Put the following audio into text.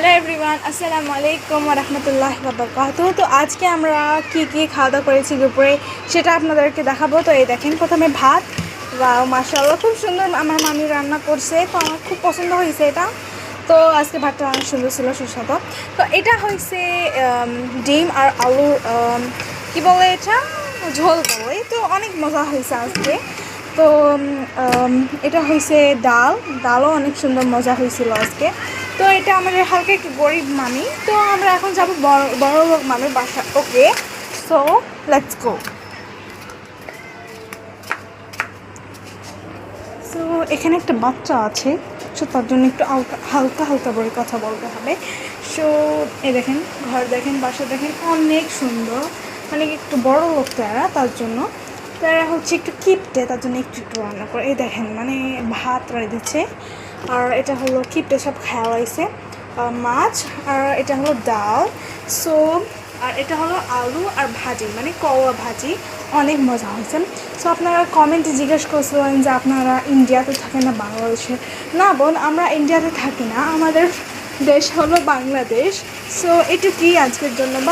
Hello everyone, আসসালামু আলাইকুম ওয়া রাহমাতুল্লাহি ওয়া বারাকাতুহু। তো আজকে আমরা কি খাওয়া দাওয়া করেছি দুপুরে সেটা আপনাদেরকে দেখাবো। তো এই দেখেন, প্রথমে ভাত। ওয়াও, মাশাআল্লাহ, খুব সুন্দর আমার মামি রান্না করছে, তো আমার খুব পছন্দ হয়েছে এটা। তো আজকে ভাতটা অনেক সুন্দর ছিল, সুস্বাদু। তো এটা হয়েছে ডিম আর আলুর কি বলে এটা, ঝোল বলে। তো অনেক মজা হয়েছে আজকে। তো এটা হয়েছে ডালও অনেক সুন্দর মজা হয়েছিল আজকে। তো এটা আমাদের হালকা একটু গরিব মামি। তো আমরা এখন যাব বড় লোক মামির বাসা। ওকে, সো লেটস গো। সো এখানে একটা বাচ্চা আছে, সো তার জন্য একটু হালকা হালকা করে কথা বলতে হবে। সো এই দেখেন, ঘর দেখেন, বাসা দেখেন, অনেক সুন্দর। মানে একটু বড় লোক তার জন্য তারা হচ্ছে একটু কিপটে, তার জন্য একটু একটু রান্না করে। এই দেখেন, মানে ভাত রাই দিচ্ছে, আর এটা হলো কিপটে সব খাওয়াইছে মাছ, আর এটা হলো ডাল। সো আর এটা হলো আলু আর ভাজি, মানে কওয়া ভাজি, অনেক মজা হয়েছে। সো আপনারা কমেন্টে জিজ্ঞেস করছিলেন যে আপনারা ইন্ডিয়াতে থাকেন না বাংলাদেশে। না বোন, আমরা ইন্ডিয়াতে থাকি না, আমাদের দেশ হলো বাংলাদেশ। সো এটুকুই আজকের জন্য। বা